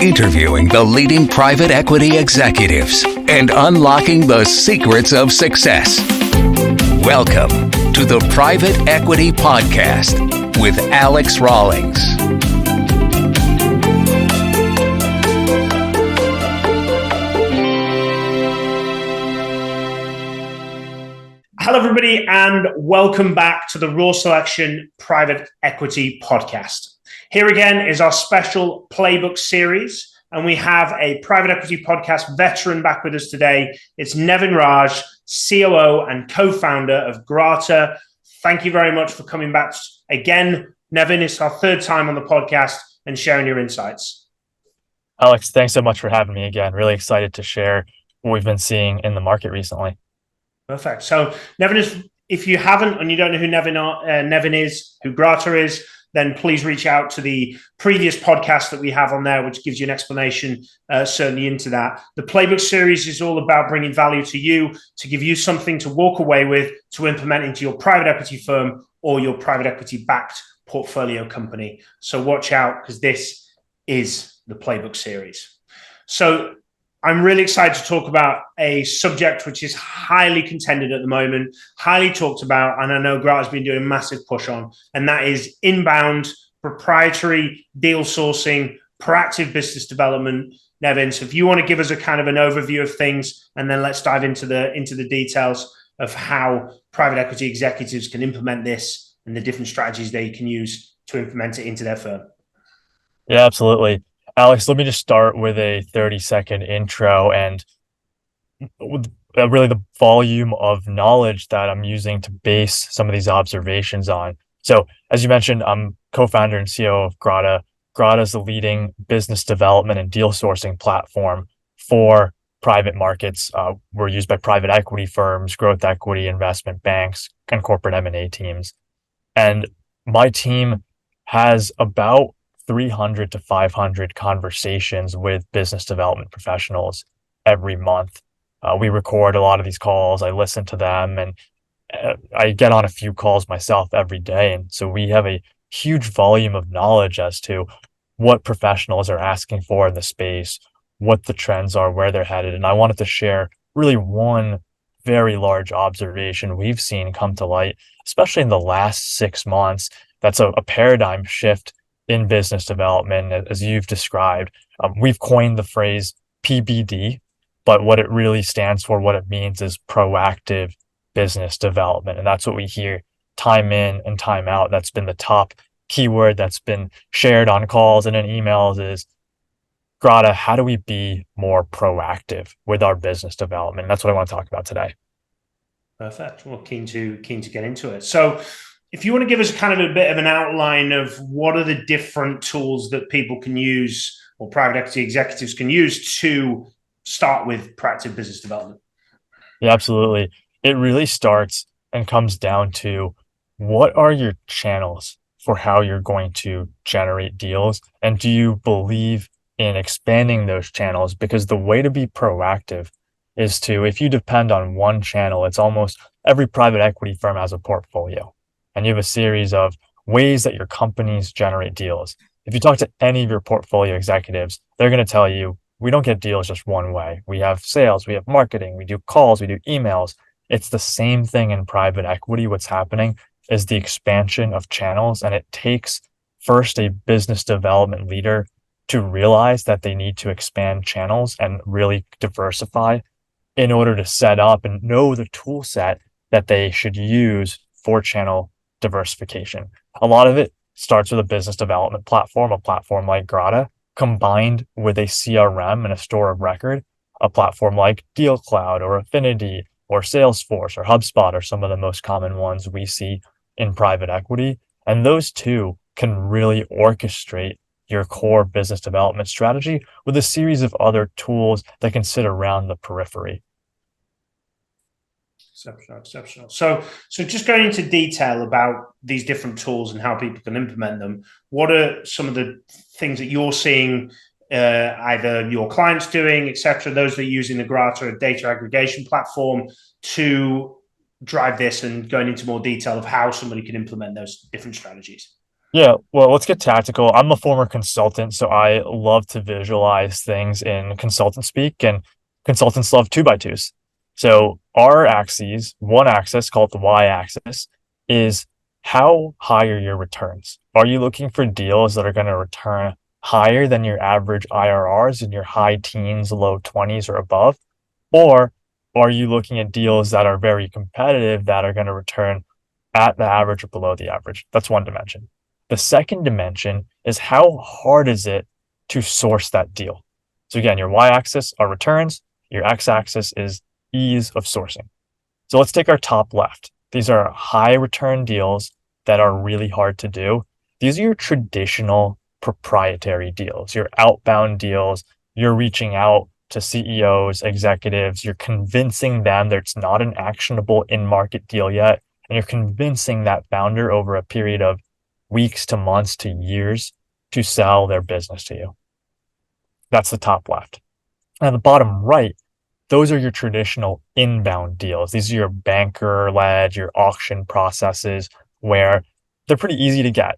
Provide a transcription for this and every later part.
interviewing the leading private equity executives and unlocking the secrets of success. Welcome to the Private Equity Podcast with Alex Rawlings. Hello, everybody, and welcome back to the Raw Selection Private Equity Podcast. Here again is our special Playbook Series, and we have a Private Equity Podcast veteran back with us today. It's Nevin Raj, COO and co-founder of Grata. Thank you very much for coming back again. Nevin, it's our third time on the podcast and sharing your insights. Alex, thanks so much for having me again. Really excited to share what we've been seeing in the market recently. Perfect. So Nevin is, if you haven't and you don't know who Nevin is, who Grata is, then please reach out to the previous podcast that we have on there, which gives you an explanation certainly into that. The Playbook Series is all about bringing value to you, to give you something to walk away with, to implement into your private equity firm or your private equity-backed portfolio company. So watch out, because this is the Playbook Series. So I'm really excited to talk about a subject which is highly contended at the moment, highly talked about, and I know Grata's been doing a massive push on, and that is inbound, proprietary deal sourcing, proactive business development. Nevin, so if you want to give us a kind of an overview of things, and then let's dive into the details of how private equity executives can implement this and the different strategies they can use to implement it into their firm. Yeah, absolutely. Alex, let me just start with a 30-second intro and with really the volume of knowledge that I'm using to base some of these observations on. So, as you mentioned, I'm co-founder and CEO of Grata. Grata is the leading business development and deal sourcing platform for private markets. We're used by private equity firms, growth equity investment banks, and corporate M&A teams. And my team has about 300 to 500 conversations with business development professionals every month. We record a lot of these calls. I listen to them, and I get on a few calls myself every day. And so we have a huge volume of knowledge as to what professionals are asking for in the space, what the trends are, where they're headed. And I wanted to share really one very large observation we've seen come to light, especially in the last 6 months. That's a paradigm shift in business development, as you've described. We've coined the phrase PBD, but what it really stands for, what it means is proactive business development. And that's what we hear time in and time out. That's been the top keyword that's been shared on calls and in emails is, Grata, how do we be more proactive with our business development? And that's what I want to talk about today. Perfect. Well, keen to get into it. So if you want to give us kind of a bit of an outline of what are the different tools that people can use or private equity executives can use to start with proactive business development. Yeah, absolutely. It really starts and comes down to what are your channels for how you're going to generate deals? And do you believe in expanding those channels? Because the way to be proactive is to, if you depend on one channel, it's almost every private equity firm has a portfolio. And you have a series of ways that your companies generate deals. If you talk to any of your portfolio executives, they're going to tell you, we don't get deals just one way. We have sales, we have marketing, we do calls, we do emails. It's the same thing in private equity. What's happening is the expansion of channels, and it takes first a business development leader to realize that they need to expand channels and really diversify in order to set up and know the tool set that they should use for channel diversification. A lot of it starts with a business development platform, a platform like Grata, combined with a CRM and a store of record, a platform like Deal Cloud or Affinity or Salesforce or HubSpot are some of the most common ones we see in private equity. And those two can really orchestrate your core business development strategy with a series of other tools that can sit around the periphery. Exceptional. So just going into detail about these different tools and how people can implement them, what are some of the things that you're seeing either your clients doing, etc., those that are using the Grata data aggregation platform to drive this, and going into more detail of how somebody can implement those different strategies? Yeah, well, let's get tactical. I'm a former consultant, so I love to visualize things in consultant speak, and consultants love two by twos. So our axes, one axis called the y-axis, is how high are your returns? Are you looking for deals that are going to return higher than your average IRRs in your high teens, low 20s or above? Or are you looking at deals that are very competitive that are going to return at the average or below the average? That's one dimension. The second dimension is how hard is it to source that deal? So again, your y-axis are returns, your x-axis is ease of sourcing. So let's take our top left. These are high return deals that are really hard to do. These are your traditional proprietary deals, your outbound deals. You're reaching out to CEOs, executives, you're convincing them that it's not an actionable in market deal yet. And you're convincing that founder over a period of weeks to months to years to sell their business to you. That's the top left. And the bottom right, those are your traditional inbound deals. These are your banker led, your auction processes where they're pretty easy to get.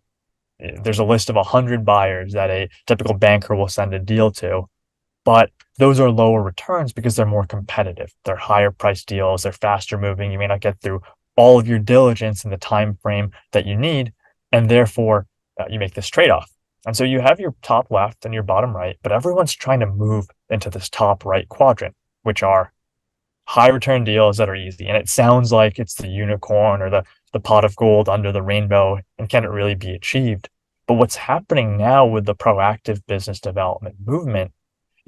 There's a list of 100 buyers that a typical banker will send a deal to, but those are lower returns because they're more competitive. They're higher price deals, they're faster moving. You may not get through all of your diligence in the time frame that you need, and therefore you make this trade-off. And so you have your top left and your bottom right, but everyone's trying to move into this top right quadrant, which are high return deals that are easy. And it sounds like it's the unicorn or the pot of gold under the rainbow, and can it really be achieved? But what's happening now with the proactive business development movement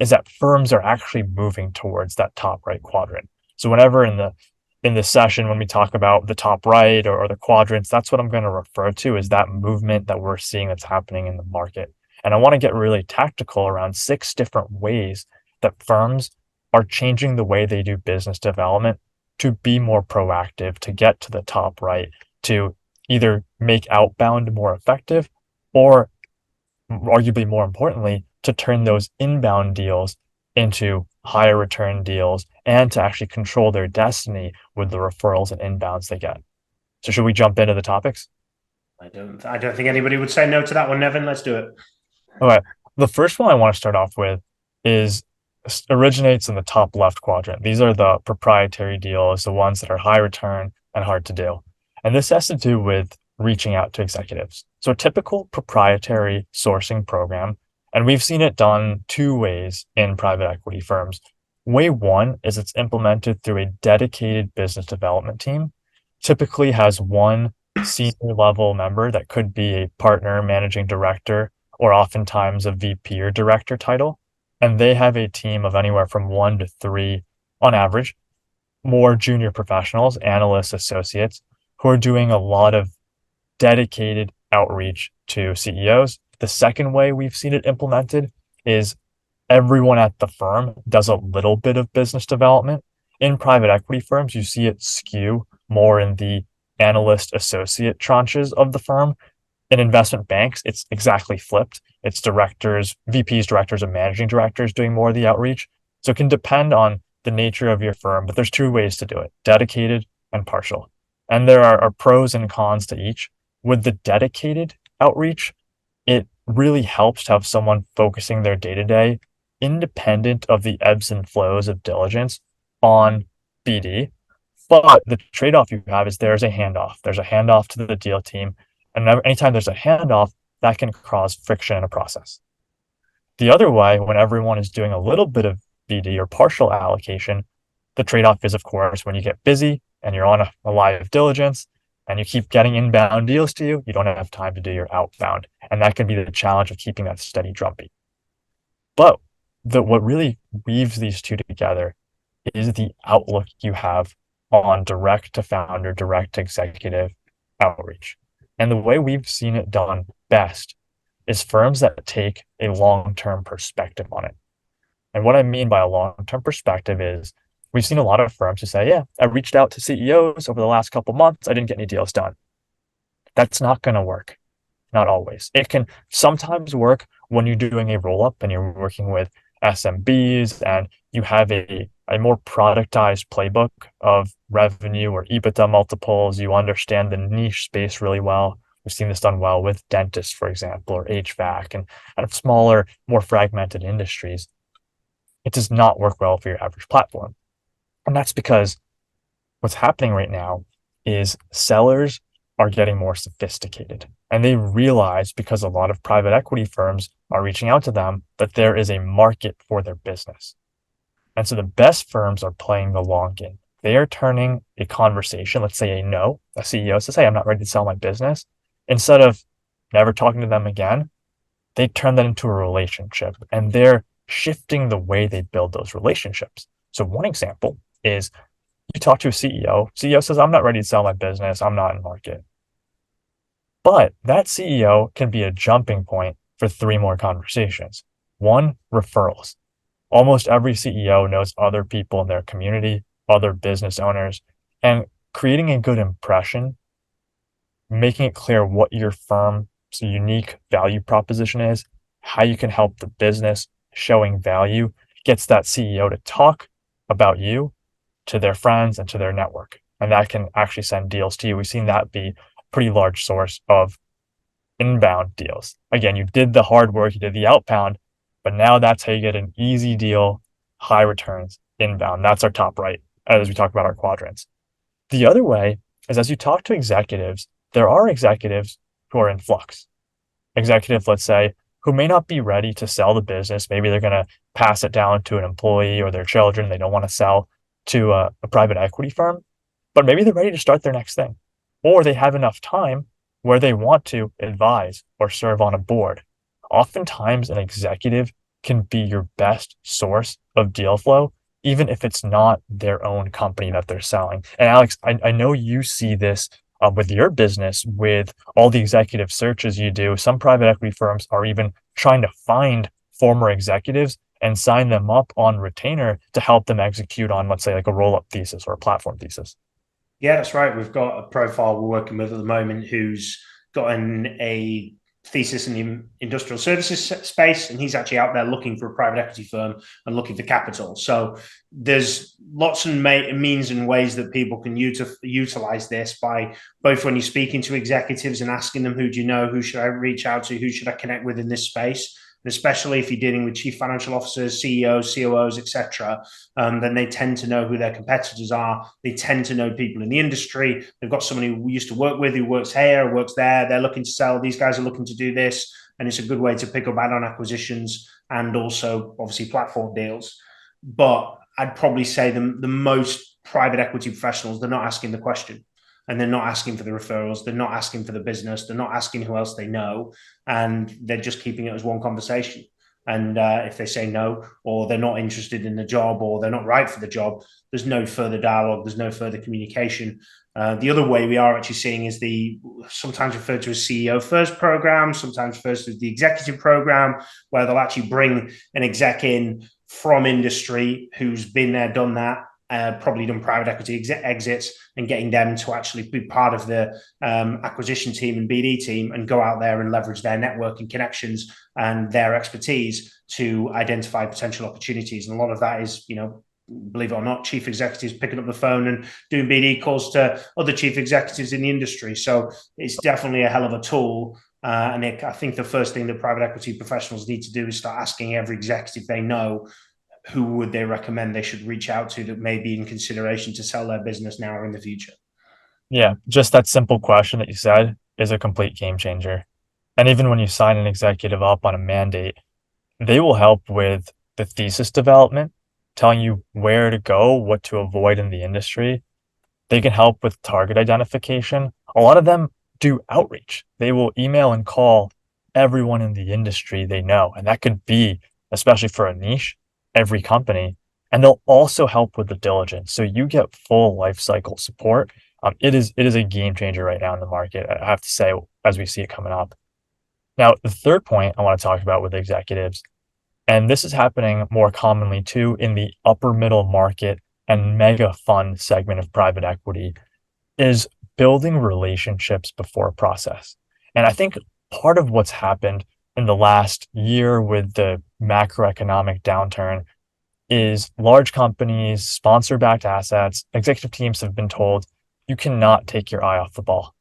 is that firms are actually moving towards that top right quadrant. So whenever in the session when we talk about the top right or the quadrants, that's what I'm going to refer to as that movement that we're seeing that's happening in the market. And I want to get really tactical around 6 different ways that firms are changing the way they do business development to be more proactive, to get to the top right, to either make outbound more effective, or arguably more importantly, to turn those inbound deals into higher return deals and to actually control their destiny with the referrals and inbounds they get. So should we jump into the topics? I don't think anybody would say no to that one, Nevin. Let's do it. Okay. The first one I want to start off with is originates in the top left quadrant. These are the proprietary deals, the ones that are high return and hard to do. And this has to do with reaching out to executives. So a typical proprietary sourcing program, and we've seen it done 2 ways in private equity firms. Way one is it's implemented through a dedicated business development team, typically has one senior level member that could be a partner, managing director, or oftentimes a VP or director title. And they have a team of anywhere from 1 to 3 on average, more junior professionals, analysts, associates, who are doing a lot of dedicated outreach to CEOs. The second way we've seen it implemented is everyone at the firm does a little bit of business development. In private equity firms, you see it skew more in the analyst associate tranches of the firm. In investment banks, it's exactly flipped. It's directors, VPs, directors, and managing directors doing more of the outreach. So it can depend on the nature of your firm, but there's 2 ways to do it: dedicated and partial. And there are pros and cons to each. With the dedicated outreach, it really helps to have someone focusing their day to day, independent of the ebbs and flows of diligence on BD. But the trade off you have is there's a handoff. There's a handoff to the deal team. And anytime there's a handoff, that can cause friction in a process. The other way, when everyone is doing a little bit of BD or partial allocation, the trade-off is, of course, when you get busy and you're on a live diligence and you keep getting inbound deals to you, you don't have time to do your outbound. And that can be the challenge of keeping that steady drumbeat. But what really weaves these two together is the outlook you have on direct to founder, direct to executive outreach. And the way we've seen it done best is firms that take a long-term perspective on it. And what I mean by a long-term perspective is we've seen a lot of firms who say, yeah, I reached out to CEOs over the last couple months. I didn't get any deals done. That's not going to work. Not always. It can sometimes work when you're doing a roll-up and you're working with SMBs and you have a more productized playbook of revenue or EBITDA multiples. You understand the niche space really well. We've seen this done well with dentists, for example, or HVAC and kind of smaller, more fragmented industries. It does not work well for your average platform. And that's because what's happening right now is sellers are getting more sophisticated. And they realize, because a lot of private equity firms are reaching out to them, that there is a market for their business. And so the best firms are playing the long game. They are turning a conversation, let's say a CEO says, hey, I'm not ready to sell my business. Instead of never talking to them again, they turn that into a relationship, and they're shifting the way they build those relationships. So one example is you talk to a CEO says, I'm not ready to sell my business. I'm not in market. But that CEO can be a jumping point for 3 more conversations. 1, referrals. Almost every CEO knows other people in their community, other business owners, and creating a good impression, making it clear what your firm's unique value proposition is, how you can help the business, showing value, gets that CEO to talk about you to their friends and to their network. And that can actually send deals to you. We've seen that be a pretty large source of inbound deals. Again, you did the hard work, you did the outbound, but now that's how you get an easy deal, high returns, inbound. That's our top right, as we talk about our quadrants. The other way is, as you talk to executives, there are executives who are in flux. Executives, let's say, who may not be ready to sell the business. Maybe they're going to pass it down to an employee or their children. They don't want to sell to a private equity firm, but maybe they're ready to start their next thing, or they have enough time where they want to advise or serve on a board. Oftentimes, an executive can be your best source of deal flow, even if it's not their own company that they're selling. And Alex, I know you see this with your business, with all the executive searches you do. Some private equity firms are even trying to find former executives and sign them up on retainer to help them execute on, let's say, like a roll-up thesis or a platform thesis. Yeah, that's right. We've got a profile we're working with at the moment who's gotten a thesis in the industrial services space, and he's actually out there looking for a private equity firm and looking for capital. So there's lots of means and ways that people can utilize this, by both when you're speaking to executives and asking them, who do you know, who should I reach out to, who should I connect with in this space, and especially if you're dealing with chief financial officers, CEOs, COOs, etc., then they tend to know who their competitors are. They tend to know people in the industry. They've got someone who we used to work with, who works here, works there. They're looking to sell. These guys are looking to do this. And it's a good way to pick up add-on acquisitions and also, obviously, platform deals. But I'd probably say the most private equity professionals, they're not asking the question. And they're not asking for the referrals. They're not asking for the business. They're not asking who else they know. And they're just keeping it as one conversation. And if they say no, or they're not interested in the job, or they're not right for the job, there's no further dialogue. There's no further communication. The other way we are actually seeing is the sometimes referred to as CEO first program, sometimes referred to as the executive program, where they'll actually bring an exec in from industry who's been there, done that, probably done private equity exits, and getting them to actually be part of the acquisition team and BD team, and go out there and leverage their network and connections and their expertise to identify potential opportunities. And a lot of that is, believe it or not, chief executives picking up the phone and doing BD calls to other chief executives in the industry. So it's definitely a hell of a tool. And I think the first thing that private equity professionals need to do is start asking every executive they know, who would they recommend they should reach out to that may be in consideration to sell their business now or in the future? Yeah, just that simple question that you said is a complete game changer. And even when you sign an executive up on a mandate, they will help with the thesis development, telling you where to go, what to avoid in the industry. They can help with target identification. A lot of them do outreach. They will email and call everyone in the industry they know. And that could be, especially for a niche, every company. And they'll also help with the diligence. So you get full life cycle support. It is a game changer right now in the market, I have to say, as we see it coming up. Now, the third point I want to talk about with executives, and this is happening more commonly too in the upper middle market and mega fund segment of private equity, is building relationships before a process. And I think part of what's happened in the last year with the macroeconomic downturn is large companies, sponsor-backed assets, executive teams have been told, you cannot take your eye off the ball.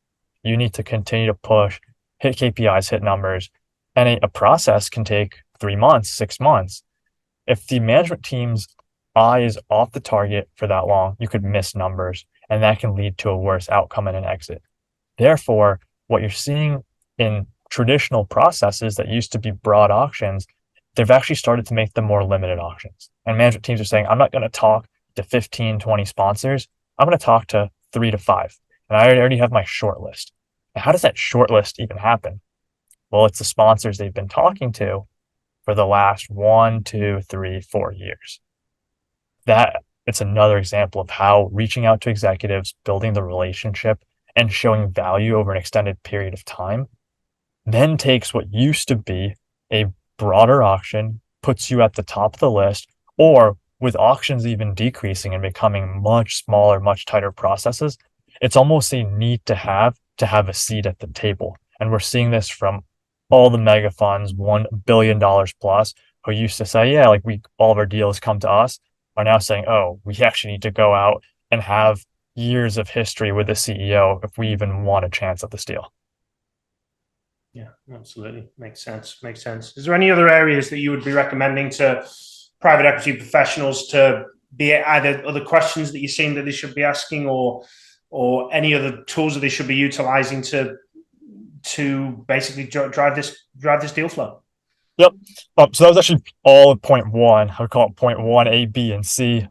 You need to continue to push, hit KPIs, hit numbers. And a process can take 3 months, 6 months. If the management team's eye is off the target for that long, you could miss numbers, and that can lead to a worse outcome and an exit. Therefore, what you're seeing in traditional processes that used to be broad auctions, they've actually started to make them more limited auctions. And management teams are saying, I'm not going to talk to 15, 20 sponsors. I'm going to talk to 3 to 5. And I already have my short list. And how does that short list even happen? Well, it's the sponsors they've been talking to for the last 1, 2, 3, 4 years. That it's another example of how reaching out to executives, building the relationship, and showing value over an extended period of time then takes what used to be a broader auction, puts you at the top of the list, or with auctions even decreasing and becoming much smaller, much tighter processes, it's almost a need to have a seat at the table. And we're seeing this from all the mega funds, $1 billion plus, who used to say, yeah, like all of our deals come to us, are now saying, oh, we actually need to go out and have years of history with the CEO if we even want a chance at this deal. Yeah, absolutely. Makes sense. Makes sense. Is there any other areas that you would be recommending to private equity professionals to be either other questions that you're seeing that they should be asking or any other tools that they should be utilizing to basically drive this deal flow? Yep. So that was actually all of point one. I would call it point 1A, B, and C.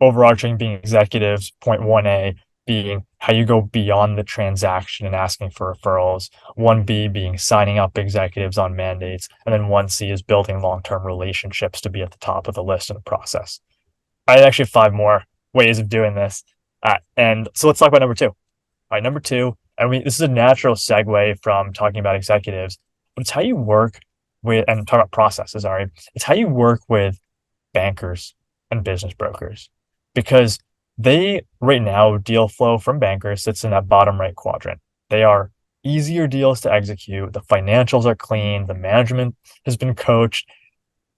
Overarching being executives, point 1A being how you go beyond the transaction and asking for referrals, 1B being signing up executives on mandates, and then 1C is building long-term relationships to be at the top of the list in the process. I actually have 5 more ways of doing this. And so let's talk about number 2. All right, number 2, this is a natural segue from talking about executives, but it's how you work with, and talk about processes, it's how you work with bankers and business brokers. Because they, right now, deal flow from bankers sits in that bottom right quadrant. They are easier deals to execute. The financials are clean. The management has been coached,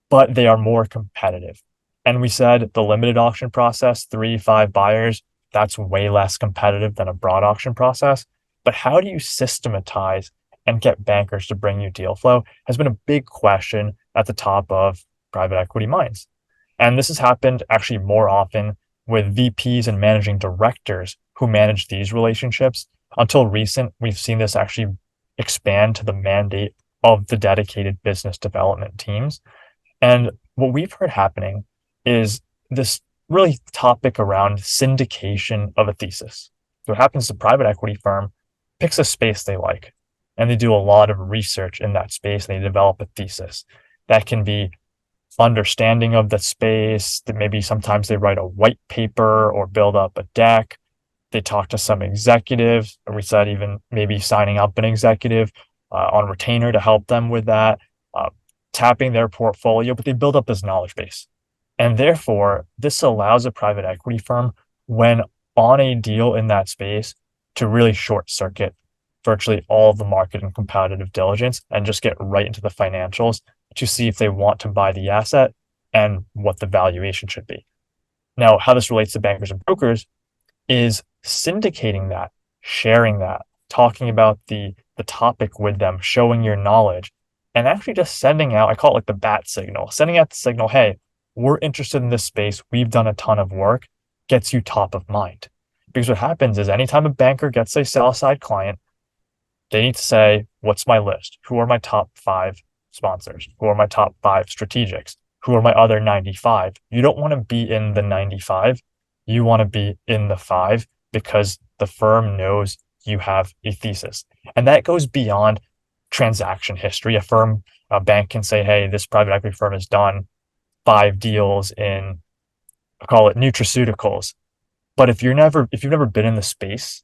but they are more competitive. And we said the limited auction process, 3, 5 buyers, that's way less competitive than a broad auction process. But how do you systematize and get bankers to bring you deal flow has been a big question at the top of private equity minds. And this has happened actually more often with VPs and managing directors who manage these relationships. Until recent, we've seen this actually expand to the mandate of the dedicated business development teams. And what we've heard happening is this really topic around syndication of a thesis. So what happens is a private equity firm picks a space they like, and they do a lot of research in that space, and they develop a thesis. That can be understanding of the space, that maybe sometimes they write a white paper or build up a deck. They talk to some executives, or we said even maybe signing up an executive on retainer to help them with that, tapping their portfolio, but they build up this knowledge base. And therefore, this allows a private equity firm, when on a deal in that space, to really short circuit virtually all of the market and competitive diligence and just get right into the financials to see if they want to buy the asset and what the valuation should be. Now, how this relates to bankers and brokers is syndicating that, sharing that, talking about the topic with them, showing your knowledge, and actually just sending out, I call it like the bat signal, sending out the signal, hey, we're interested in this space, we've done a ton of work, gets you top of mind. Because what happens is anytime a banker gets a sell-side client, they need to say, what's my list? Who are my top 5 sponsors? Who are my top 5 strategics? Who are my other 95? You don't want to be in the 95. You want to be in the 5 because the firm knows you have a thesis. And that goes beyond transaction history. A bank can say, hey, this private equity firm has done 5 deals in, I call it nutraceuticals. But if you've never been in the space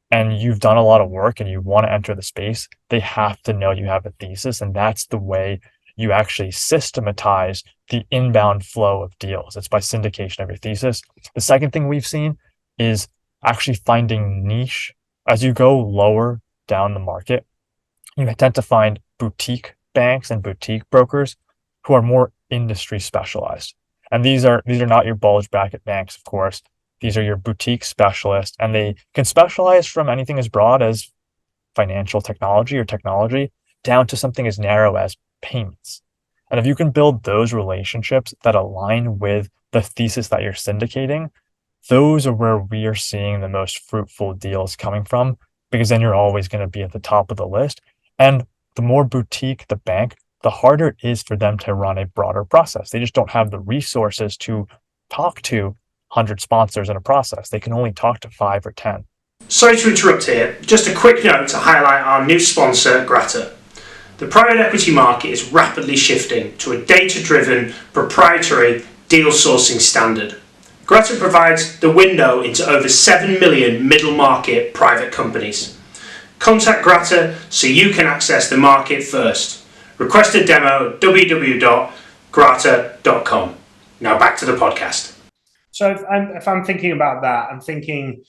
and you've done a lot of work and you want to enter the space, they have to know you have a thesis. And that's the way you actually systematize the inbound flow of deals. It's by syndication of your thesis. The second thing we've seen is actually finding niche. As you go lower down the market, you tend to find boutique banks and boutique brokers who are more industry specialized. And these are not your bulge bracket banks, of course. These are your boutique specialists, and they can specialize from anything as broad as financial technology or technology down to something as narrow as payments. And if you can build those relationships that align with the thesis that you're syndicating, those are where we are seeing the most fruitful deals coming from, because then you're always going to be at the top of the list. And the more boutique the bank, the harder it is for them to run a broader process. They just don't have the resources to talk to 100 sponsors in a process. They can only talk to 5 or 10. Sorry to interrupt here. Just a quick note to highlight our new sponsor, Grata. The private equity market is rapidly shifting to a data-driven, proprietary deal sourcing standard. Grata provides the window into over 7 million middle market private companies. Contact Grata so you can access the market first. Request a demo at www.grata.com. Now back to the podcast. So if I'm thinking about that, I'm thinking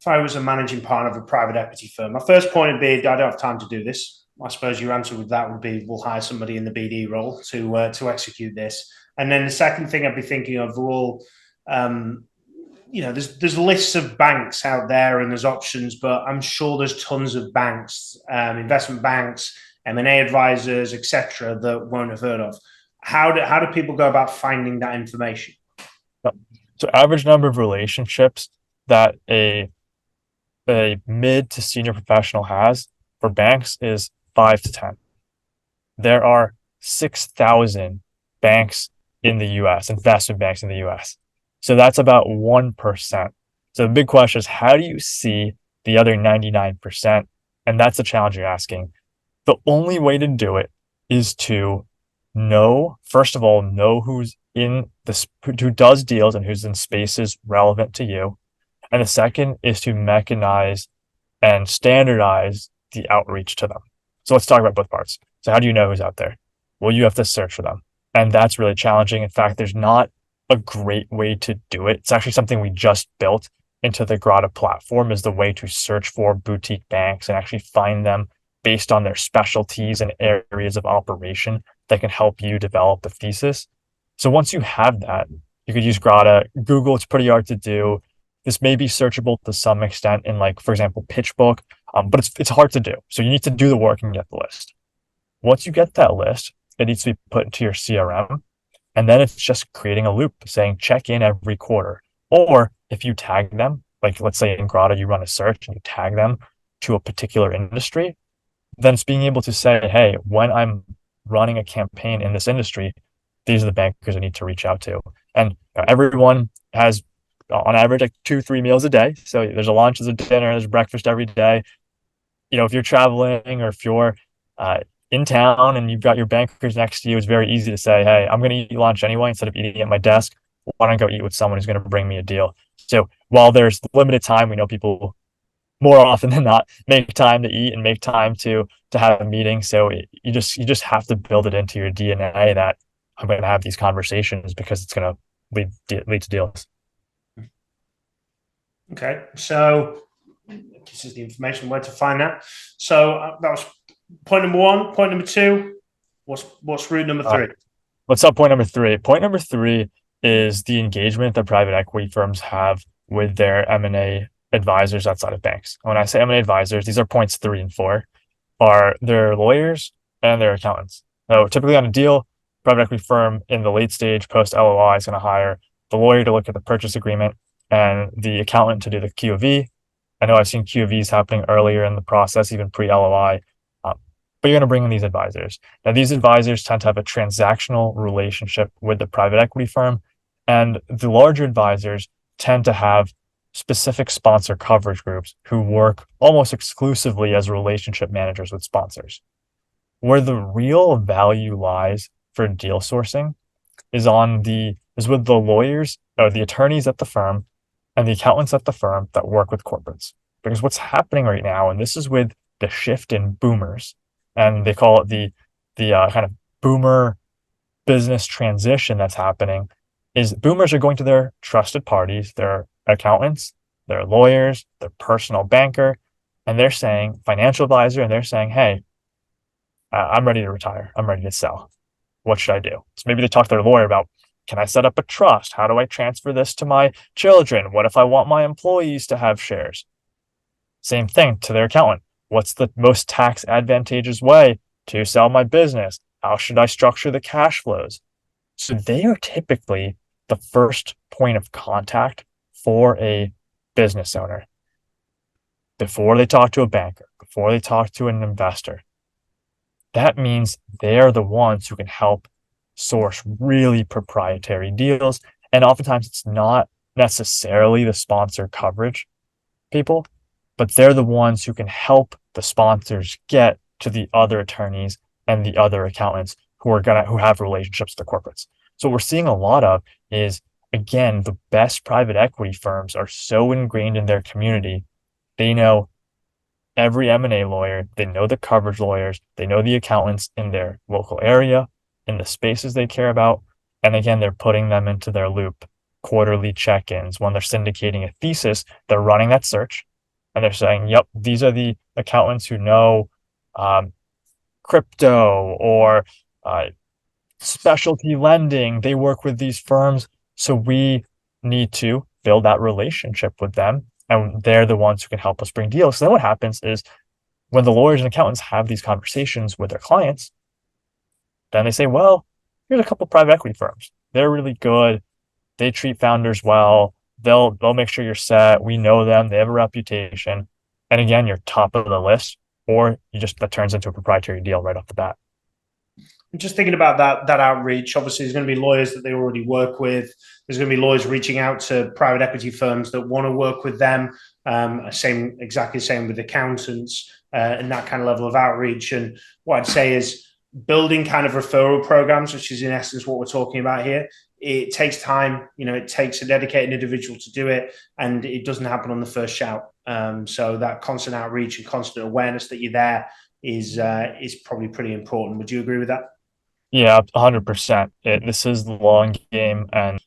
if I was a managing partner of a private equity firm, my first point would be, I don't have time to do this. I suppose your answer with that would be, we'll hire somebody in the BD role to execute this. And then the second thing I'd be thinking of, there's lists of banks out there and there's options, but I'm sure there's tons of banks, investment banks, M&A advisors, etc., that won't have heard of. How do people go about finding that information? So average number of relationships that a mid to senior professional has for banks is 5 to 10. There are 6,000 banks in the US, investment banks in the US. So that's about 1%. So the big question is, how do you see the other 99%? And that's the challenge you're asking. The only way to do it is to first of all, know who's in this, who does deals and who's in spaces relevant to you. And the second is to mechanize and standardize the outreach to them. So let's talk about both parts. So how do you know who's out there? Well, you have to search for them. And that's really challenging. In fact, there's not a great way to do it. It's actually something we just built into the Grata platform, is the way to search for boutique banks and actually find them based on their specialties and areas of operation that can help you develop the thesis. So once you have that, you could use Grata. Google, it's pretty hard to do. This may be searchable to some extent in, like, for example, PitchBook, but it's hard to do. So you need to do the work and get the list. Once you get that list, it needs to be put into your CRM. And then it's just creating a loop saying check in every quarter. Or if you tag them, like let's say in Grata, you run a search and you tag them to a particular industry, then it's being able to say, hey, when I'm running a campaign in this industry, these are the bankers I need to reach out to. And everyone has, on average, like 2-3 meals a day. So there's a lunch, there's a dinner, there's breakfast every day. If you're traveling or if you're in town and you've got your bankers next to you, it's very easy to say, hey, I'm going to eat lunch anyway. Instead of eating at my desk, why don't I go eat with someone who's going to bring me a deal? So while there's limited time, we know people more often than not make time to eat and make time to have a meeting. So you just have to build it into your DNA that I'm going to have these conversations because it's going to lead to deals. Okay, so this is the information where to find that. So that was point number 1. Point number 2, what's route number 3? What's up? Point number 3. Point number 3 is the engagement that private equity firms have with their M&A advisors outside of banks. When I say M&A advisors, these are points 3 and 4, are their lawyers and their accountants. So typically on a deal, private equity firm in the late stage post LOI is going to hire the lawyer to look at the purchase agreement and the accountant to do the QOV. I know I've seen QOVs happening earlier in the process, even pre-LOI, but you're going to bring in these advisors. Now, these advisors tend to have a transactional relationship with the private equity firm, and the larger advisors tend to have specific sponsor coverage groups who work almost exclusively as relationship managers with sponsors. Where the real value lies for deal sourcing is with the lawyers or the attorneys at the firm and the accountants at the firm that work with corporates. Because what's happening right now, and this is with the shift in boomers, and they call it the kind of boomer business transition that's happening, is boomers are going to their trusted parties, their accountants, their lawyers, their personal banker, and they're saying, financial advisor, and they're saying, hey, I'm ready to retire. I'm ready to sell. What should I do? So maybe they talk to their lawyer about, can I set up a trust? How do I transfer this to my children? What if I want my employees to have shares? Same thing to their accountant. What's the most tax advantageous way to sell my business? How should I structure the cash flows? So they are typically the first point of contact for a business owner before they talk to a banker, before they talk to an investor. That means they're the ones who can help source really proprietary deals. And oftentimes it's not necessarily the sponsor coverage people, but they're the ones who can help the sponsors get to the other attorneys and the other accountants who have relationships with the corporates. So what we're seeing a lot of is, again, the best private equity firms are so ingrained in their community. They know every M&A lawyer, they know the coverage lawyers, they know the accountants in their local area, in the spaces they care about. And again, they're putting them into their loop. Quarterly check-ins. When they're syndicating a thesis, they're running that search and they're saying, yep, these are the accountants who know crypto or specialty lending. They work with these firms. So we need to build that relationship with them. And they're the ones who can help us bring deals. So then what happens is when the lawyers and accountants have these conversations with their clients, then they say, well, here's a couple private equity firms. They're really good. They treat founders well. They'll make sure you're set. We know them. They have a reputation. And again, you're top of the list, or that turns into a proprietary deal right off the bat. I'm just thinking about that outreach. Obviously, there's going to be lawyers that they already work with. There's going to be lawyers reaching out to private equity firms that want to work with them. Exactly the same with accountants and that kind of level of outreach. And what I'd say is building kind of referral programs, which is in essence what we're talking about here. It takes time. It takes a dedicated individual to do it, and it doesn't happen on the first shout. So that constant outreach and constant awareness that you're there is probably pretty important. Would you agree with that? Yeah, 100%. This is the long game, and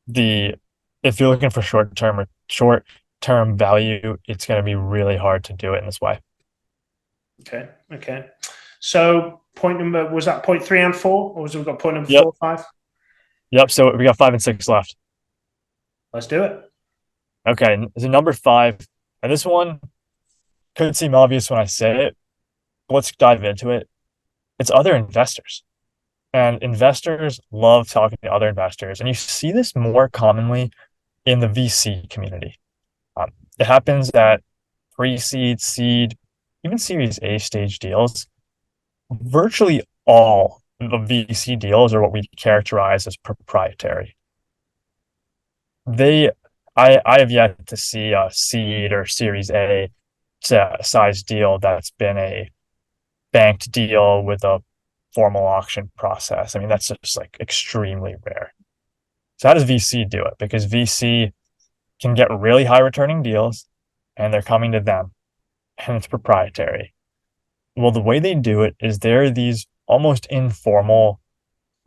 if you're looking for short-term value, it's going to be really hard to do it in this way. Okay. So was that point 3 and 4, or we got point number 4, 5? Yep. So we got 5 and 6 left. Let's do it. Okay. So number 5, and this one could seem obvious when I say it, but let's dive into it. It's other investors. And investors love talking to other investors. And you see this more commonly in the VC community. It happens at pre-seed, seed, even Series A stage deals. Virtually all the VC deals are what we characterize as proprietary. I have yet to see a seed or Series A size deal that's been a banked deal with a formal auction process. I mean, that's just like extremely rare. So how does VC do it? Because VC can get really high returning deals and they're coming to them and it's proprietary. Well, the way they do it is there are these almost informal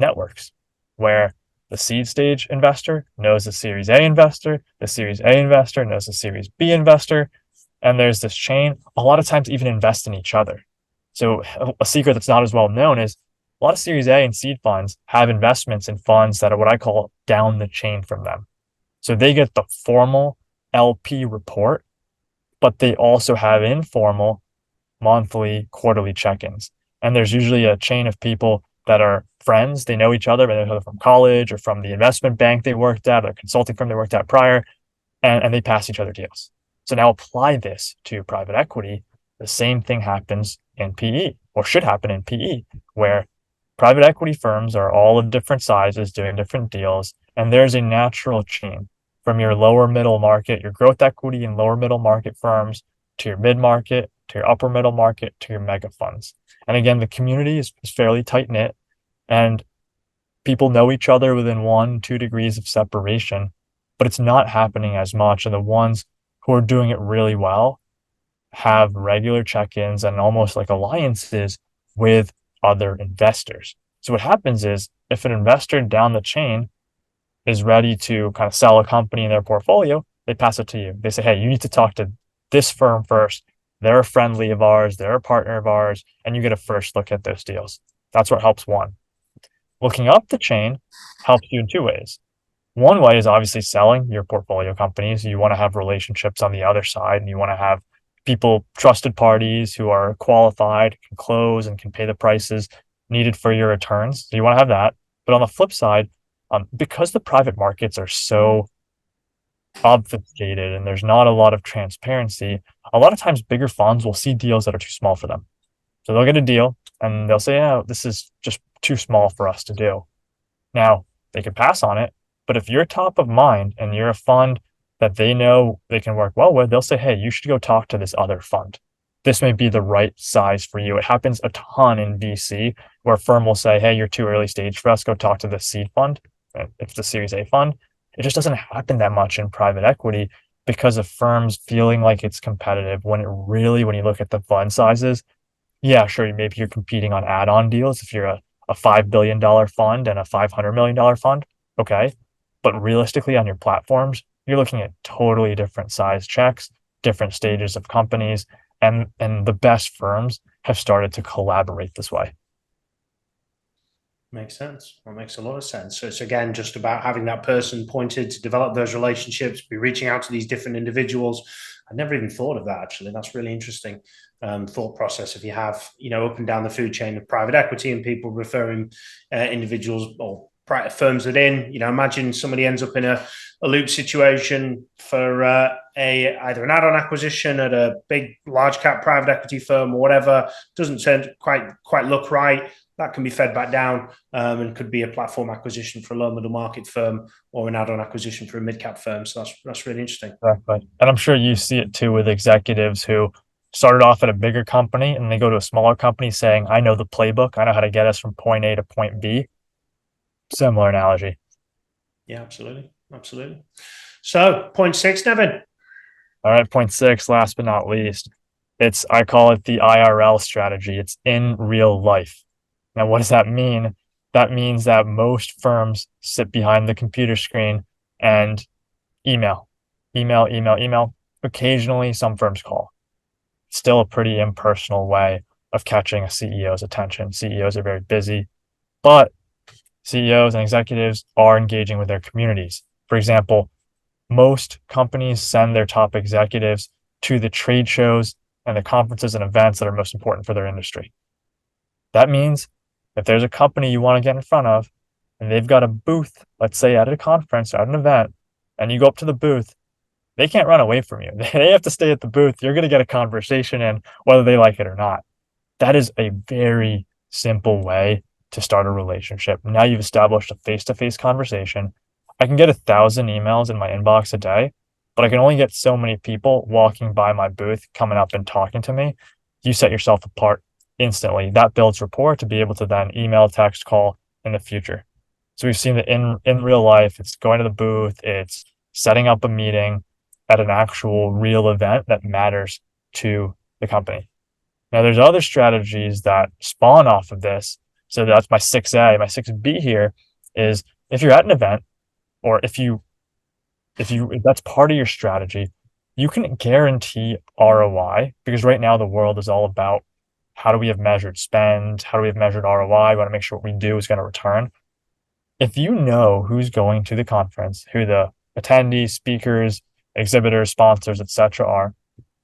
networks where the seed stage investor knows the Series A investor knows the Series B investor, and there's this chain. A lot of times even invest in each other. So a secret that's not as well known is a lot of Series A and seed funds have investments in funds that are what I call down the chain from them. So they get the formal LP report, but they also have informal monthly, quarterly check-ins. And there's usually a chain of people that are friends. They know each other, whether from college or from the investment bank they worked at or consulting firm they worked at prior, and they pass each other deals. So now apply this to private equity. The same thing happens in PE, or should happen in PE, where private equity firms are all of different sizes doing different deals, and there's a natural chain from your lower middle market, your growth equity and lower middle market firms, to your mid-market, to your upper middle market, to your mega funds. And again, the community is fairly tight-knit, and people know each other within 1-2 degrees of separation, but it's not happening as much. And the ones who are doing it really well have regular check-ins and almost like alliances with other investors. So what happens is if an investor down the chain is ready to kind of sell a company in their portfolio, they pass it to you. They say, hey, you need to talk to this firm first. They're a friendly of ours, they're a partner of ours, and you get a first look at those deals. That's what helps one. Looking up the chain helps you in 2 ways. One way is obviously selling your portfolio companies. You want to have relationships on the other side, and you want to have people, trusted parties who are qualified, can close and can pay the prices needed for your returns. So you want to have that. But on the flip side, because the private markets are so obfuscated and there's not a lot of transparency, a lot of times bigger funds will see deals that are too small for them. So they'll get a deal and they'll say, oh, this is just too small for us to do. Now, they could pass on it, but if you're top of mind and you're a fund that they know they can work well with, they'll say, hey, you should go talk to this other fund. This may be the right size for you. It happens a ton in VC where a firm will say, hey, you're too early stage for us. Go talk to the seed fund. If it's a Series A fund, it just doesn't happen that much in private equity because of firms feeling like it's competitive when it really, when you look at the fund sizes, yeah, sure, maybe you're competing on add-on deals if you're a $5 billion fund and a $500 million fund. Okay. But realistically on your platforms, you're looking at totally different size checks, different stages of companies, and the best firms have started to collaborate this way. Makes sense. Well, makes a lot of sense. So it's again just about having that person pointed to develop those relationships, be reaching out to these different individuals. I never even thought of that, actually. That's really interesting thought process. If you have, up and down the food chain of private equity and people referring individuals or firms within, imagine somebody ends up in a loop situation for either an add-on acquisition at a big, large cap private equity firm or whatever, doesn't quite look right. That can be fed back down and could be a platform acquisition for a low middle market firm or an add-on acquisition for a mid-cap firm. So that's really interesting. Exactly. And I'm sure you see it too with executives who started off at a bigger company and they go to a smaller company saying, I know the playbook. I know how to get us from point A to point B. Similar analogy. Yeah, absolutely. Absolutely. So point 6, Nevin. All right, point 6, last but not least. I call it the IRL strategy. It's in real life. Now, what does that mean? That means that most firms sit behind the computer screen and email. Occasionally, some firms call. It's still a pretty impersonal way of catching a CEO's attention. CEOs are very busy, but CEOs and executives are engaging with their communities. For example, most companies send their top executives to the trade shows and the conferences and events that are most important for their industry. That means if there's a company you want to get in front of and they've got a booth, let's say at a conference or at an event, and you go up to the booth, they can't run away from you. They have to stay at the booth. You're going to get a conversation in whether they like it or not. That is a very simple way to start a relationship. Now you've established a face-to-face conversation. I can get 1,000 emails in my inbox a day, but I can only get so many people walking by my booth, coming up and talking to me. You set yourself apart instantly. That builds rapport to be able to then email, text, call in the future. So we've seen that in real life, it's going to the booth, it's setting up a meeting at an actual real event that matters to the company. Now, there's other strategies that spawn off of this. So that's my 6A. My 6B here is if you're at an event, or if that's part of your strategy, you can guarantee ROI, because right now the world is all about how do we have measured spend? How do we have measured ROI? We want to make sure what we do is going to return. If you know who's going to the conference, who the attendees, speakers, exhibitors, sponsors, etc. are,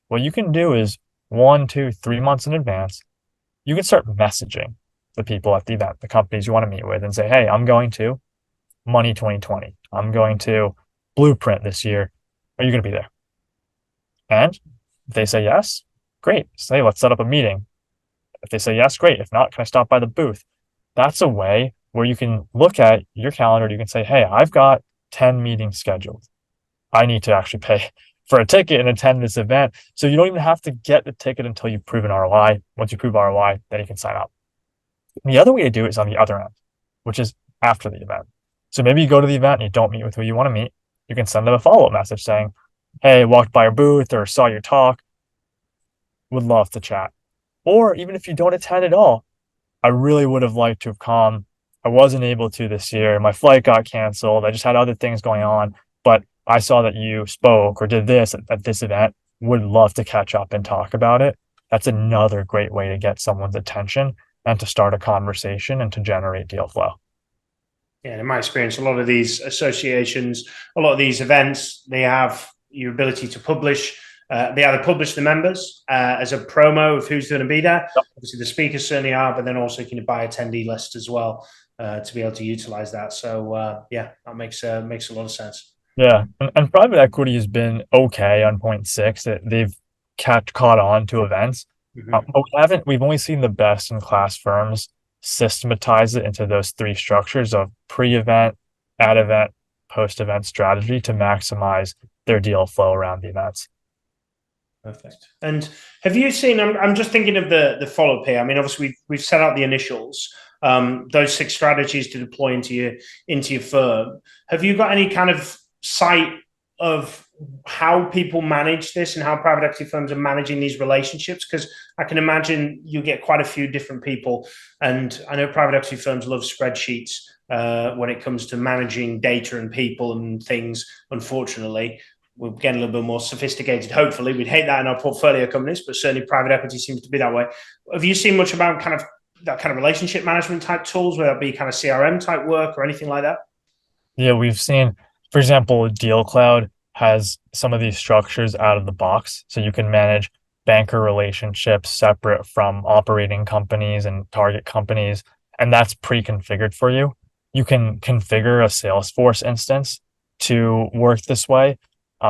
what you can do is 1, 2, 3 months in advance, you can start messaging the people at the event, the companies you want to meet with, and say, hey, I'm going to Money 2020. I'm going to Blueprint this year. Are you going to be there? And if they say yes, great. Say, let's set up a meeting. If they say yes, great. If not, can I stop by the booth? That's a way where you can look at your calendar. You can say, hey, I've got 10 meetings scheduled. I need to actually pay for a ticket and attend this event. So you don't even have to get the ticket until you've proven ROI. Once you prove ROI, then you can sign up. And the other way to do it is on the other end, which is after the event. So maybe you go to the event and you don't meet with who you want to meet. You can send them a follow-up message saying, hey, walked by your booth or saw your talk. Would love to chat. Or even if you don't attend at all, I really would have liked to have come. I wasn't able to this year. My flight got canceled. I just had other things going on, but I saw that you spoke or did this at this event. Would love to catch up and talk about it. That's another great way to get someone's attention and to start a conversation and to generate deal flow. Yeah, in my experience, a lot of these associations, a lot of these events, they have your ability to publish they either publish the members as a promo of who's going to be there. Yep. Obviously, the speakers certainly are, but then also you can buy attendee list as well to be able to utilize that. So that makes a lot of sense. Yeah, and private equity has been okay on point six. They've caught on to events, but we've only seen the best in class firms systematize it into those three structures of pre-event, at event, post-event strategy to maximize their deal flow around the events. Perfect. And have you seen, I'm just thinking of the follow-up here. I mean, obviously we've set out the initials, those 6 strategies to deploy into your firm. Have you got any kind of sight of how people manage this and how private equity firms are managing these relationships? Because I can imagine you get quite a few different people. And I know private equity firms love spreadsheets when it comes to managing data and people and things. Unfortunately, we're getting a little bit more sophisticated. Hopefully, we'd hate that in our portfolio companies, but certainly private equity seems to be that way. Have you seen much about kind of that kind of relationship management type tools, whether it be kind of CRM type work or anything like that? Yeah, we've seen, for example, Deal Cloud has some of these structures out of the box. So you can manage banker relationships separate from operating companies and target companies, and that's pre-configured for you. You can configure a Salesforce instance to work this way.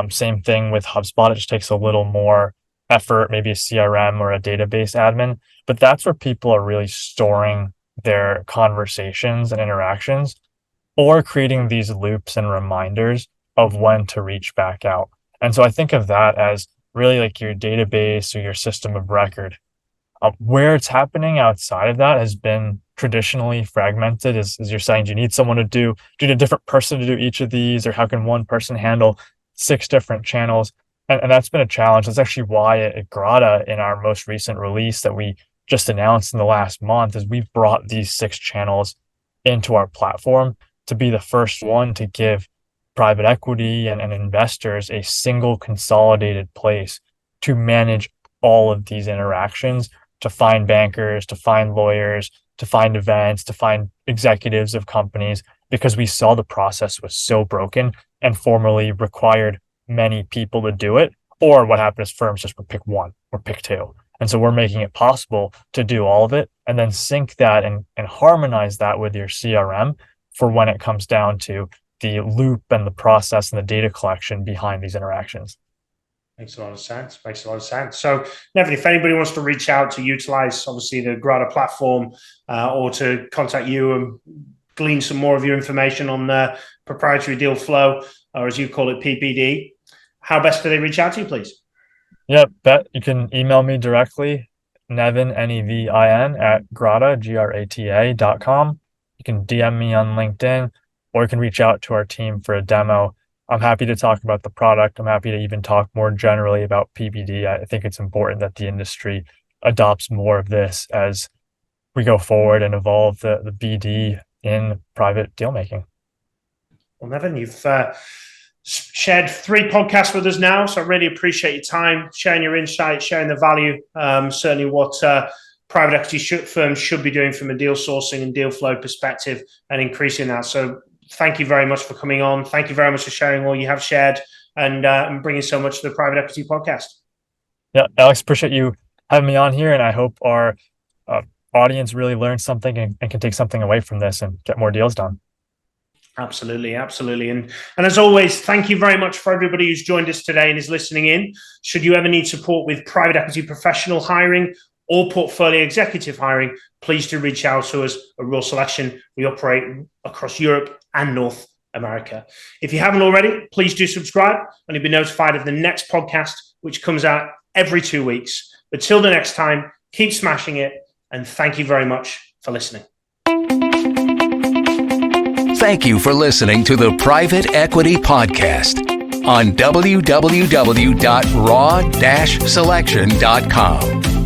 Same thing with HubSpot. It just takes a little more effort, maybe a CRM or a database admin, but that's where people are really storing their conversations and interactions, or creating these loops and reminders of when to reach back out. And so I think of that as really like your database or your system of record. Where it's happening outside of that has been traditionally fragmented, as you're saying. Do you need someone do you need a different person to do each of these, or how can one person handle 6 different channels? And that's been a challenge. That's actually why at Grata, in our most recent release that we just announced in the last month, is we've brought these 6 channels into our platform to be the first one to give private equity and investors a single consolidated place to manage all of these interactions, to find bankers, to find lawyers, to find events, to find executives of companies, because we saw the process was so broken and formerly required many people to do it. Or what happened is firms just would pick one or pick 2. And so we're making it possible to do all of it and then sync that and harmonize that with your CRM for when it comes down to the loop and the process and the data collection behind these interactions. Makes a lot of sense. So, Nevin, if anybody wants to reach out to utilize, obviously, the Grata platform or to contact you and glean some more of your information on the proprietary deal flow, or as you call it, PPD, how best do they reach out to you, please? Yeah, you can email me directly, Nevin, Nevin, at Grata, Grata.com. You can DM me on LinkedIn, or you can reach out to our team for a demo. I'm happy to talk about the product. I'm happy to even talk more generally about PPD. I think it's important that the industry adopts more of this as we go forward and evolve the BD in private deal making. Well, Nevin, you've shared 3 podcasts with us now, so I really appreciate your time, sharing your insights, sharing the value, certainly what private equity firms should be doing from a deal sourcing and deal flow perspective and increasing that. So thank you very much for coming on. Thank you very much for sharing all you have shared and bringing so much to the Private Equity Podcast. Yeah, Alex, appreciate you having me on here, and I hope our audience really learns something and can take something away from this and get more deals done. Absolutely. And as always, thank you very much for everybody who's joined us today and is listening in. Should you ever need support with private equity professional hiring or portfolio executive hiring, please do reach out to us at Raw Selection. We operate across Europe and North America. If you haven't already, please do subscribe and you'll be notified of the next podcast, which comes out every 2 weeks. But till the next time, keep smashing it, and thank you very much for listening. Thank you for listening to the Private Equity Podcast on www.raw-selection.com.